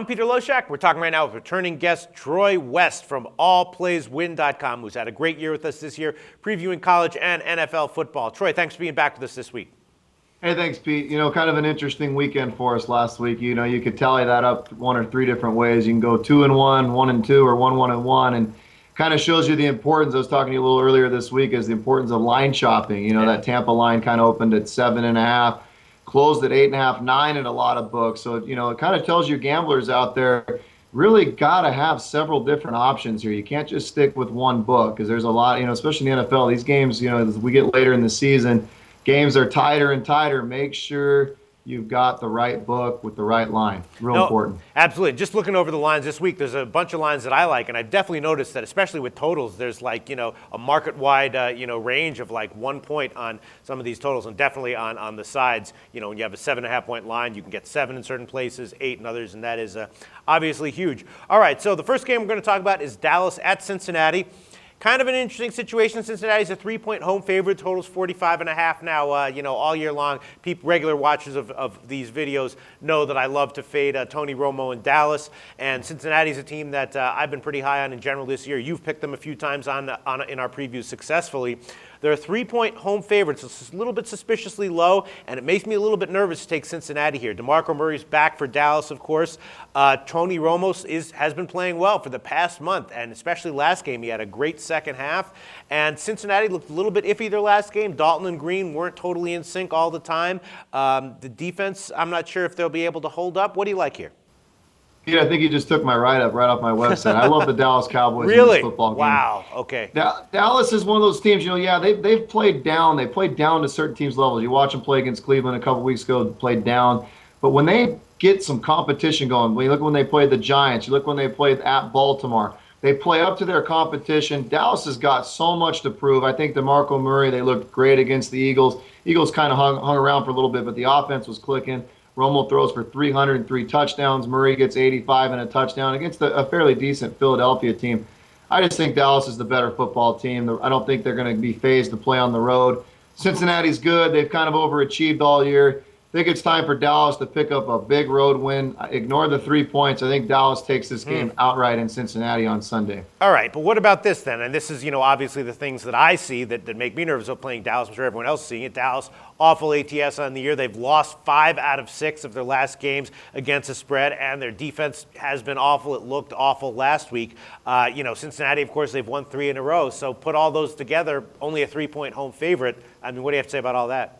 I'm Peter Loshak. We're talking right now with returning guest Troy West from allplayswin.com, who's had a great year with us this year, previewing college and NFL football. Troy, thanks for being back with us this week. Hey, thanks, Pete. Kind of an interesting weekend for us last week. You could tally that up one or three different ways. You can go 2-1, 1-2, or 1-1-1, and kind of shows you the importance. I was talking to you a little earlier this week, is the importance of line shopping. That Tampa line kind of opened at 7.5, closed at 8.5, 9 in a lot of books. So, it kind of tells you gamblers out there really got to have several different options here. You can't just stick with one book because there's a lot, especially in the NFL, these games, as we get later in the season, games are tighter and tighter. Make sure you've got the right book with the right line. Real important. Absolutely. Just looking over the lines this week, there's a bunch of lines that I like, and I've definitely noticed that, especially with totals, there's a market-wide, range of like 1 point on some of these totals, and definitely on the sides. When you have a 7.5-point line, you can get 7 in certain places, 8 in others, and that is obviously huge. All right, so the first game we're going to talk about is Dallas at Cincinnati. Kind of an interesting situation. Cincinnati's a 3-point home favorite. Total's 45.5 now. All year long, regular watchers of these videos know that I love to fade Tony Romo in Dallas. And Cincinnati's a team that I've been pretty high on in general this year. You've picked them a few times in our previews successfully. They're a 3-point home favorite, so it's a little bit suspiciously low, and it makes me a little bit nervous to take Cincinnati here. DeMarco Murray's back for Dallas, of course. Tony Romo has been playing well for the past month, and especially last game. He had a great second half, and Cincinnati looked a little bit iffy their last game. Dalton and Green weren't totally in sync all the time. The defense, I'm not sure if they'll be able to hold up. What do you like here? Yeah, I think you just took my write-up right off my website. I love the Dallas Cowboys really? in this football game. Wow, okay. Dallas is one of those teams, they've played down. They played down to certain teams' levels. You watch them play against Cleveland a couple weeks ago, played down. But when they get some competition going, when you look when they played the Giants, you look when they played at Baltimore, they play up to their competition. Dallas has got so much to prove. I think DeMarco Murray, they looked great against the Eagles. Eagles kind of hung around for a little bit, but the offense was clicking. Romo throws for 303 touchdowns. Murray gets 85 and a touchdown against a fairly decent Philadelphia team. I just think Dallas is the better football team. I don't think they're going to be phased to play on the road. Cincinnati's good. They've kind of overachieved all year. I think it's time for Dallas to pick up a big road win. Ignore the 3 points. I think Dallas takes this game outright in Cincinnati on Sunday. All right, but what about this then? And this is, obviously the things that I see that make me nervous of playing Dallas. I'm sure everyone else is seeing it. Dallas, awful ATS on the year. They've lost 5 out of 6 of their last games against the spread, and their defense has been awful. It looked awful last week. Cincinnati, of course, they've won 3 in a row. So put all those together, only a 3-point home favorite. I mean, what do you have to say about all that?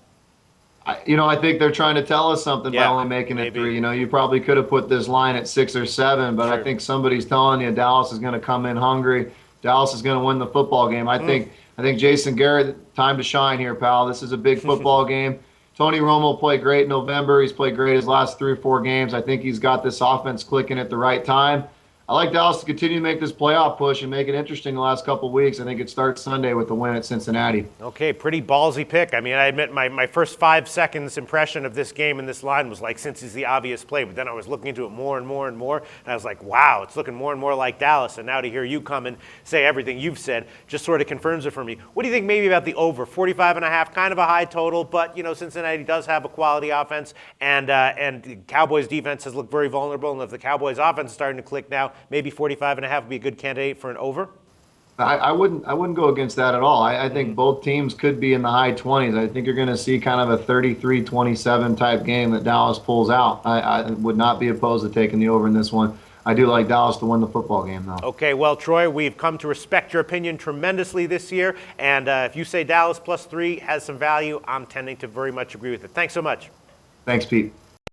I think they're trying to tell us something by only making it 3. You probably could have put this line at 6 or 7, but I think somebody's telling you Dallas is going to come in hungry. Dallas is going to win the football game. I think Jason Garrett, time to shine here, pal. This is a big football game. Tony Romo played great in November. He's played great his last 3 or 4 games. I think he's got this offense clicking at the right time. I like Dallas to continue to make this playoff push and make it interesting the last couple of weeks. I think it starts Sunday with the win at Cincinnati. Okay, pretty ballsy pick. I mean, I admit my first 5 seconds impression of this game and this line was like, since he's the obvious play. But then I was looking into it more and more and more, and I was like, wow, it's looking more and more like Dallas. And now to hear you come and say everything you've said just sort of confirms it for me. What do you think maybe about the over? 45.5, kind of a high total, but, Cincinnati does have a quality offense, and the Cowboys' defense has looked very vulnerable. And if the Cowboys' offense is starting to click now, maybe 45.5 would be a good candidate for an over? I wouldn't go against that at all. I think both teams could be in the high 20s. I think you're going to see kind of a 33-27 type game that Dallas pulls out. I would not be opposed to taking the over in this one. I do like Dallas to win the football game, though. Okay, well, Troy, we've come to respect your opinion tremendously this year. And if you say Dallas +3 has some value, I'm tending to very much agree with it. Thanks so much. Thanks, Pete.